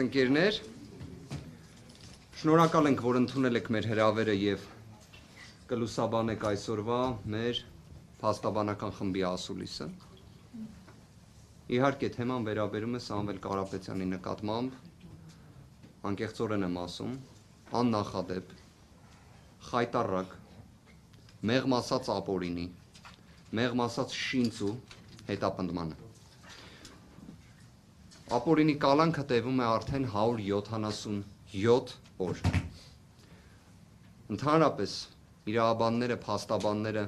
Ընկերներ, շնորհակալ ենք, որ ընդունել եք մեր հրավերը եւ կլուսաբանեք այսօրվա մեր փաստաբանական խմբի ասուլիսը։ Իհարկե թեման վերաբերում է Սամվել Կարապետյանի նկատմամբ, անկեղծորեն եմ ասում, աննախադեպ, խայտառակ, մեղմ ասած ապօրինի, մեղմ ասած շինծու հետապնդմանը։ Ապօրինի կալանքը տևում է արդեն 177 օր։ Ընդհանրապես իրավաբանները, փաստաբանները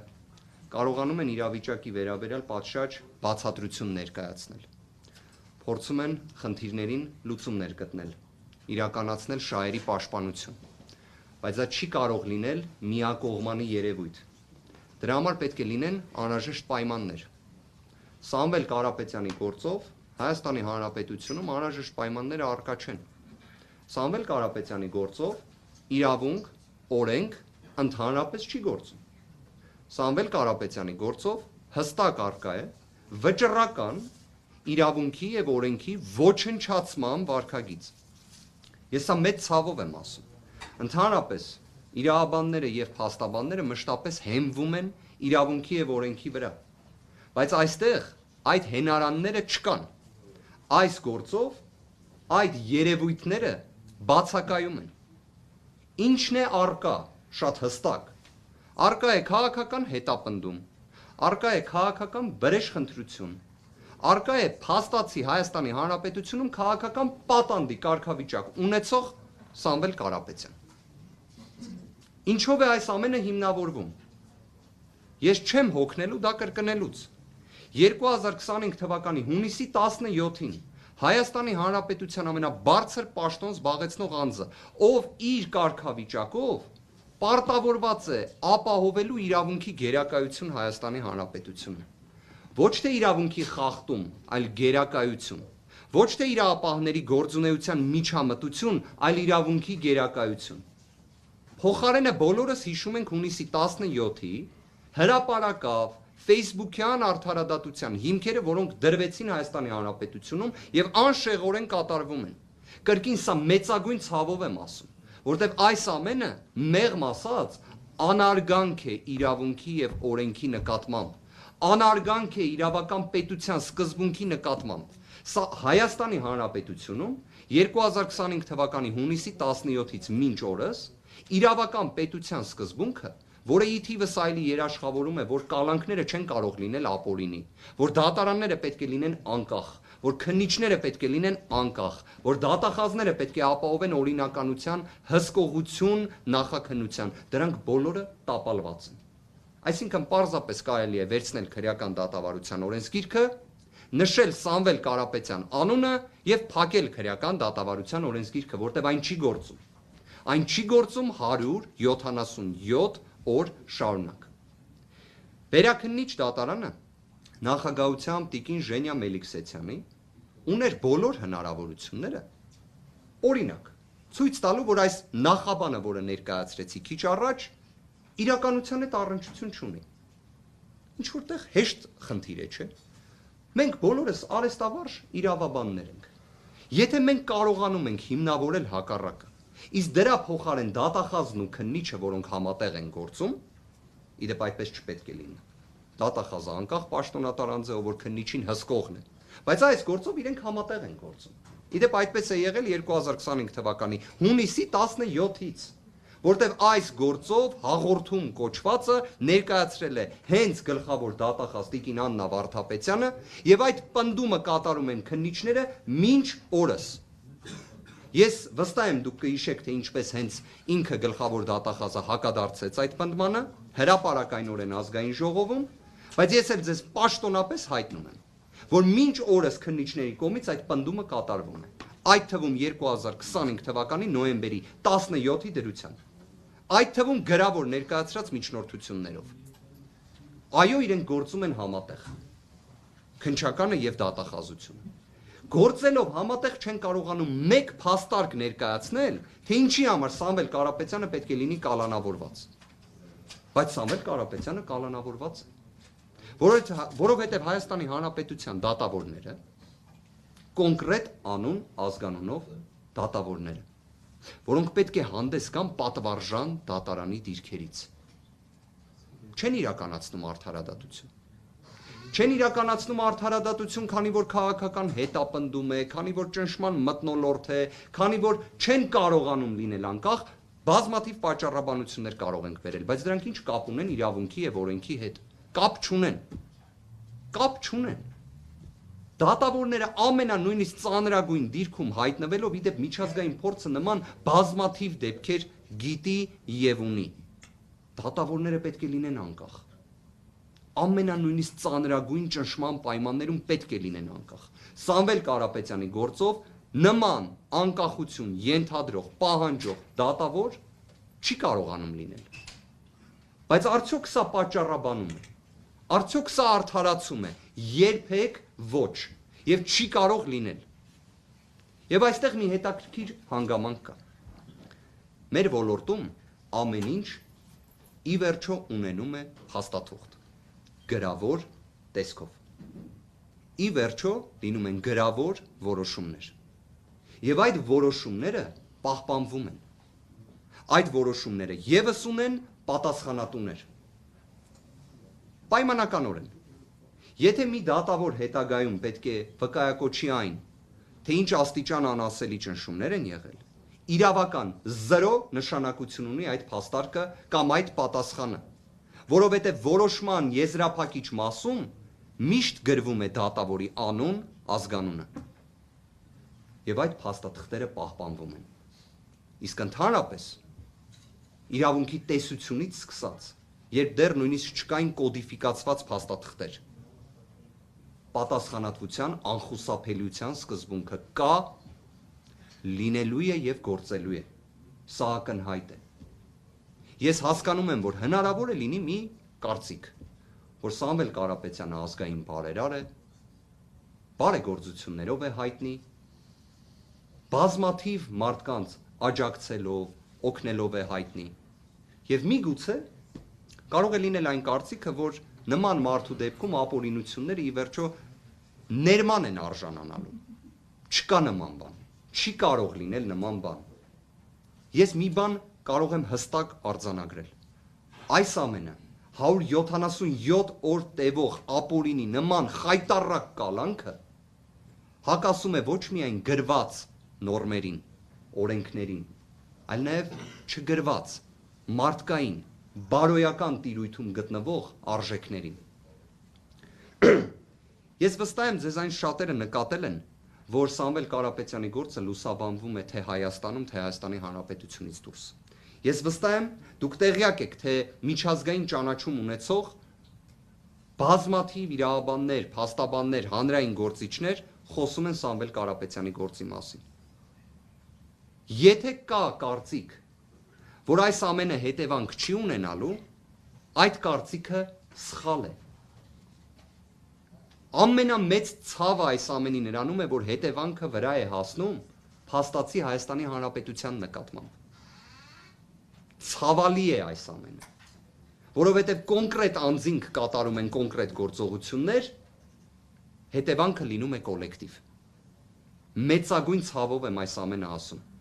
կարողանում են իրավիճակի վերաբերյալ պատշաճ բացատրություն ներկայացնել։ Փորձում են խնդիրներին լուծումներ գտնել, իրականացնել շահերի պաշտպանություն, բայց դա չի կարող լինել միակողմանի երևույթ։ Դրա համար պետք է լինեն անհրաժեշտ պայմաններ։ Սամվել Կարապետյանի գործով Հայաստանի Հանրապետությունում անհրաժեշտ պայմանները առկա չեն։ Սամվել Կարապետյանի գործով իրավունք, օրենք ընդհանրապես չի գործում։ Սամվել Կարապետյանի գործով հստակ առկա է վճռական իրավունքի եւ օրենքի ոչնչացման վարքագիծ։ Ես սա մեծ ցավով եմ ասում։ Ընդհանրապես իրավաբանները եւ փաստաբանները մշտապես հենվում են իրավունքի եւ օրենքի վրա։ Բայց այստեղ այդ հենարանները չկան։ Այս գործով այդ երևույթները բացակայում են։ Ինչն է առկա, շատ հստակ։ Առկա է քաղաքական հետապնդում, առկա է քաղաքական բրեժխնդրություն, առկա է փաստացի Հայաստանի Հանրապետությունում քաղաքական պատանդի կարգավիճակ ունեցող Սամվել Կարապետյան։ Ինչով է այս ամենը հիմնավորվում։ Ես չեմ հոգնելու դա կրկնելուց։ 2025 թվականի հունիսի 17-ին Հայաստանի Հանրապետության ամենաբարձր պաշտոն զբաղեցնող անձը, ով իր կարգավիճակով պարտավորված է ապահովելու իրավունքի գերակայություն Հայաստանի Հանրապետությունը։ Ոչ թե իրավունքի խախտում, այլ գերակայություն։ Ոչ թե իրավապահների գործունեության միջամտություն, այլ իրավունքի գերակայություն։ Փոխարենը բոլորս հիշում ենք հունիսի 17-ի հրապարակավ Facebook-յան արդարադատության հիմքերը, որոնք դրվեցին Հայաստանի Հանրապետությունում եւ անշեղորեն կատարվում են։ Կրկին սա մեծագույն ցավով եմ ասում, որտեղ այս ամենը մեղմ ասած անարգանք է իրավունքի եւ օրենքի նկատմամբ, անարգանք է իրավական պետության սկզբունքի նկատմամբ։ Սա Հայաստանի Հանրապետությունում 2025 թվականի հունիսի 17-ից մինչ օրս իրավական պետության սկզբունքը, որը ի թիվս այլի երաշխավորում է, որ կալանքները չեն կարող լինել ապօրինի, որ դատարանները պետք է լինեն անկախ, որ քննիչները պետք է լինեն անկախ, որ դատախազները պետք է ապահովեն օրինականության, հսկողություն, նախաքննության, դրանք բոլորը տապալված են։ Այսինքն պարզապես կարելի է վերցնել քրեական դատավարության օրենսգիրքը, նշել Սամվել Կարապետյան անունը եւ փակել քրեական դատավարության օրենսգիրքը, որտեղ այն չի գործում։ Այն չի գործում 177 օր շարունակ։ Վերաքննիչ դատարանը նախագահությամբ տիկին Ժենյա Մելիքսեթյանի ուներ բոլոր հնարավորությունները, օրինակ, ցույց տալու, որ այս նախաբանը, որը ներկայացրեցի քիչ առաջ, իրականության հետ առնչություն չունի։ Ինչ որտեղ հեշտ խնդիր է, չէ՞։ Մենք բոլորս արեստավարժ իրավաբաններ ենք։ Եթե մենք կարողանում ենք հիմնավորել հակառակը, իսկ դրա փոխարեն դատախազն ու քննիչը, որոնք համատեղ են գործում, իդեպ այդպես չպետք է լինի։ Դատախազը անկախ պաշտոնատար անձ է, որ քննիչին հսկողն է, բայց այս գործով իրենք համատեղ են գործում։ Իդեպ այդպես է եղել 2025 թվականի հունիսի 17-ից, որտեղ այս գործով հաղորդում կոչվածը ներկայացրել է հենց գլխավոր դատախազ տիկին Աննա Վարդապետյանը, եւ այդ պնդումը կատարում են քննիչները մինչ օրս։ Ես վստահ եմ դուք կհիշեք, թե ինչպես հենց ինքը գլխավոր դատախազը հակադարձեց այդ պնդմանը, հրապարակայնորեն ազգային ժողովում, բայց ես էլ ձեզ պաշտոնապես հայտնում եմ, որ մինչ օրս քննիչների կողմից այդ պնդումը կատարվում է, այդ թվում 2025 թվականի նոյեմբերի 17-ի դրությամբ, այդ թվում գրավոր ներկայացրած միջնորդություններով։ Այո, իրենք գործում են համատեղ, քննչականը եւ դատախազությունը։ Գործելով համատեղ չեն կարողանում մեկ փաստարկ ներկայացնել, թե ինչի համար Սամվել Կարապետյանը պետք է լինի կալանավորված։ Բայց Սամվել Կարապետյանը կալանավորված է, որովհետև Հայաստանի Հանրապետության դատավորները կոնկրետ անուն ազգանունով դատավորները, որոնք պետք է հանդես գան պատվարժան դատարանի դիրքերից, չեն իրականացնում արդարադատություն։ Չեն իրականացնում արդարադատություն, քանի որ քաղաքական հետապնդում է, քանի որ ճնշման մթնոլորտ է, քանի որ չեն կարողանում լինել անկախ, բազմաթիվ պատճառաբանություններ կարող ենք վերել, բայց դրանք ինչ կապ ունեն իրավունքի եւ օրենքի հետ։ Կապ չունեն։ Կապ չունեն։ Դատավորները ամենանույնիսկ ծանրագույն դիրքում հայտնվելով իդեպ միջազգային փորձը նման բազմաթիվ դեպքեր գիտի եւ ունի։ Դատավորները պետք է լինեն անկախ։ Ամենանույնիսկ ծանրագույն ճնշման պայմաններում պետք է լինեն անկախ։ Սամվել Կարապետյանի գործով նման անկախություն ենթադրող, պահանջող դատավոր չի կարողանում լինել։ Բայց արդյոք սա պատճառաբանում է։ Արդյոք սա արդարացում է։ Երբեք ոչ, եւ չի կարող լինել։ Եվ այստեղ մի հետաքրքիր հանգամանք կա։ Մեր ոլորտում ամեն ինչ ի վերջո ունենում է փաստաթուղթ, գրավոր տեսքով։ Ի վերջո լինում են գրավոր որոշումներ։ Եվ այդ որոշումները պահպանվում են։ Այդ որոշումները եւս ունեն պատասխանատուներ։ Պայմանականորեն, եթե մի դատավոր հետագայում պետք է վկայակոչի այն, թե ինչ աստիճան անասելի ճնշումներ են եղել, իրավական 0 նշանակություն ունի այդ փաստարկը կամ այդ պատասխանը, որովհետև որոշման եզրափակիչ մասում միշտ գրվում է դատավորի անուն, ազգանունը։ Եվ այդ փաստաթղթերը պահպանվում են։ Իսկ ընդհանրապես իրավունքի տեսությունից սկսած, երբ դեռ նույնիսկ չկային կոդիֆիկացված փաստաթղթեր, պատասխանատվության անխուսափելիության սկզբունքը կա, լինելու է եւ գործելու է։ Սա ակնհայտ է։ Ես հասկանում եմ, որ հնարավոր է լինի մի կարծիք, որ Սամվել Կարապետյանը ազգային բարերար է, բարեգործություններով է հայտնի, բազմաթիվ մարդկանց աջակցելով, օգնելով է հայտնի, եւ միգուցե կարող է լինել այն կարծիքը, որ նման մարդու դեպքում ապօրինությունները ի վերջո ներման են արժանանալու։ Չկա նման բան, չի կարող լինել նման բան։ Ես մի բան կարող եմ հստակ արձանագրել։ Այս ամենը 177 օր տևող ապօրինի նման խայտառակ կալանքը հակասում է ոչ միայն գրված նորմերին, օրենքներին, այլ նաև չգրված, մարդկային, բարոյական տիրույթում գտնվող արժեքներին։ Ես վստահ եմ, ձեզ այն շատերը նկատել են, որ Սամվել Կարապետյանի գործը լուսաբանվում է թե Հայաստանում, թե Հայաստանի Հանրապետությունից դուրս։ Ես վստահ եմ, դուք տեղյակ եք, թե միջազգային ճանաչում ունեցող բազմաթիվ իրավաբաններ, փաստաբաններ, հանրային գործիչներ խոսում են Սամվել Կարապետյանի գործի մասին։ Եթե կա կարծիք, որ այս ամենը հետևանք չի ունենալու, այդ կարծիքը սխալ է։ Ամենամեծ ցավը այս ամենի նրանում է, որ հետևանքը վրա է հասնում փաստացի Հայաստանի Հանրապետության նկատմամբ։ Ցավալի է այս ամենը, որովհետև կոնկրետ անձինք կատարում են կոնկրետ գործողություններ, հետևանքը լինում է կոլեկտիվ։ Մեծագույն ցավով եմ այս ամենը ասում։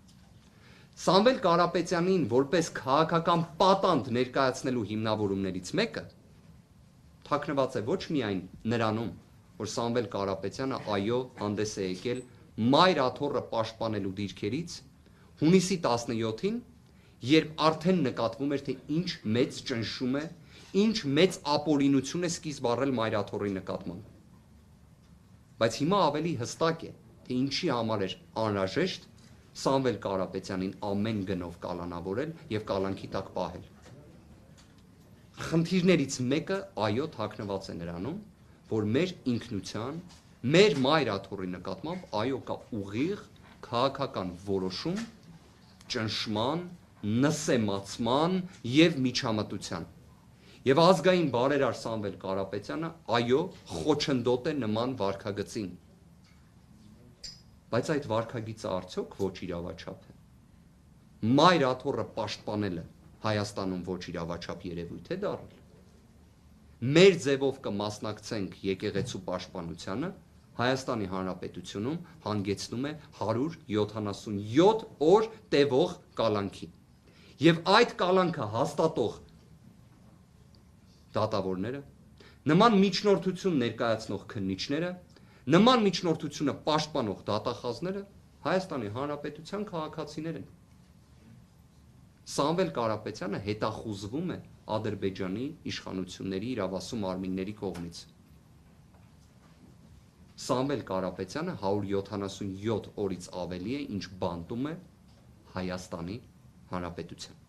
Սամվել Կարապետյանին որպես քաղաքական պատանդ ներկայացնելու հիմնավորումներից մեկը թաքնված է ոչ միայն նրանում, որ Սամվել Կարապետյանը այո հանդես է եկել մայր աթոռը պաշտպանելու դիրքերից հունիսի 17-ին, երբ արդեն նկատվում էր, թե ինչ մեծ ճնշում է, ինչ մեծ ապօրինություն է սկիզբ առել մայր աթոռի նկատմամբ։ Բայց հիմա ավելի հստակ է, թե ինչի համար էր անհրաժեշտ Սամվել Կարապետյանին ամեն գնով կալանավորել եւ կալանքի տակ պահել։ Խնդիրներից մեկը այո թաքնված է նրանում, որ մեր ինքնության, մեր մայր աթոռի նկատմամբ այո կա ուղիղ քաղաքական որոշում, ճնշման, նսեմացման եւ միջամտության։ Եվ ազգային բարերար Սամվել Կարապետյանը այո խոչընդոտ է նման վարքագծին։ Բայց այդ վարքագիծը արդյոք ոչ իրավաչափ է։ Մայր աթոռը պաշտպանելը Հայաստանում ոչ իրավաչափ երևույթ է դառել։ Մեր ձևով կմասնակցենք եկեղեցու պաշտպանությանը, Հայաստանի Հանրապետությունում հանգեցնում է 177 օր տևող կալանքի։ Եվ այդ կալանքը հաստատող դատավորները, նման միջնորդություն ներկայացնող քննիչները, նման միջնորդությունը պաշտպանող դատախազները Հայաստանի Հանրապետության քաղաքացիներ են։ Սամվել Կարապետյանը հետախուզվում է Ադրբեջանի իշխանությունների իրավասու մարմինների կողմից։ Սամվել Կարապետյանը 177 օրից ավելի է, ինչ բանտում է Հայաստանի Հանրապետության։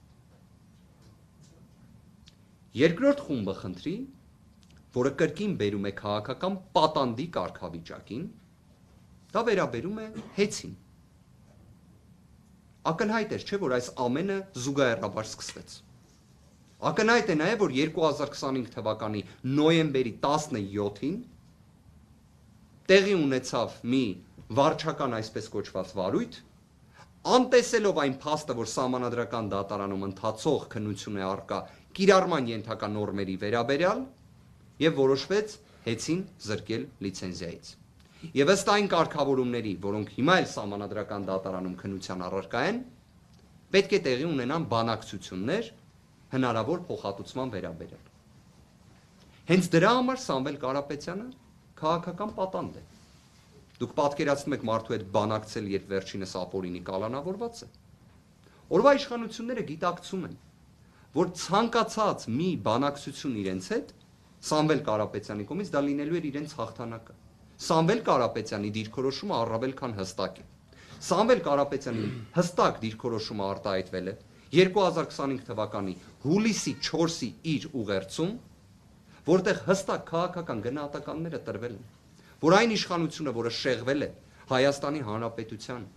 Երկրորդ խումբը խնդրի, որը կրկին բերում է քաղաքական պատանդի կարգավիճակին, դա վերաբերում է հեծին։ Ակնհայտ էր, չէ, որ այս ամենը զուգահեռաբար սկսվեց։ Ակնհայտ է նաև, որ 2025 թվականի նոյեմբերի 17-ին տեղի ունեցավ մի վարչական այսպես կոչված վարույթ, անտեսելով այն փաստը, որ սահմանադրական դատարանում ընթացող քննություն է առկա կիրառման ենթակա նորմերի վերաբերյալ, եւ որոշվեց հեծին զրկել լիցենզիայից։ Եվ ըստ այն կարգավորումների, որոնք հիմա էլ սահմանադրական դատարանում քննության առարկա են, պետք է տեղի ունենան բանակցություններ հնարավոր փոխհատուցման վերաբերյալ։ Հենց դրա համար Սամվել Կարապետյանը քաղաքական պատանդ է։ Դուք պատկերացնում եք մարդու հետ բանակցել, երբ վերջինս ապօրինի կալանավորված է։ Օրվա իշխանությունները գիտակցում են, որ ցանկացած մի բանակցություն իրենց հետ Սամվել Կարապետյանի կողմից դա լինելու էր իրենց հաղթանակը։ Սամվել Կարապետյանի դիրքորոշումը առավել քան հստակ է։ Սամվել Կարապետյանի հստակ դիրքորոշումը արտահայտվել է 2025 թվականի հուլիսի 4-ի իր ուղերձում, որտեղ հստակ քաղաքական գնահատականները տրվել են, որ այն իշխանությունը, որը շեղվել է Հայաստանի Հանրապետության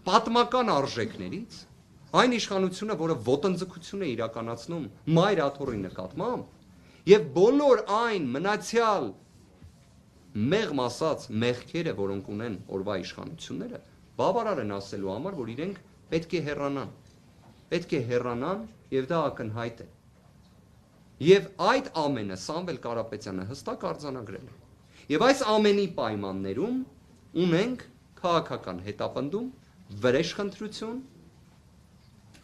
պատմական արժեքներից, այն իշխանությունը, որը ոտնձգություն է իրականացնում մայր աթոռի նկատմամբ եւ բոլոր այն մնացյալ մեղմ ասած մեղքերը, որոնք ունեն օրվա իշխանությունները, բավարար են ասելու համար, որ իրենք պետք է հեռանան։ Պետք է հեռանան եւ դա ակնհայտ է։ Եվ այդ ամենը Սամվել Կարապետյանը հստակ արձանագրել է։ Եվ այս ամենի պայմաններում ունենք քաղաքական հետապնդում, վրեժխնդրություն,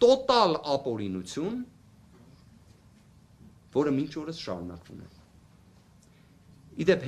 տոտալ ապօրինություն, որը մինչ օրս շարունակվում է։ Իդեպ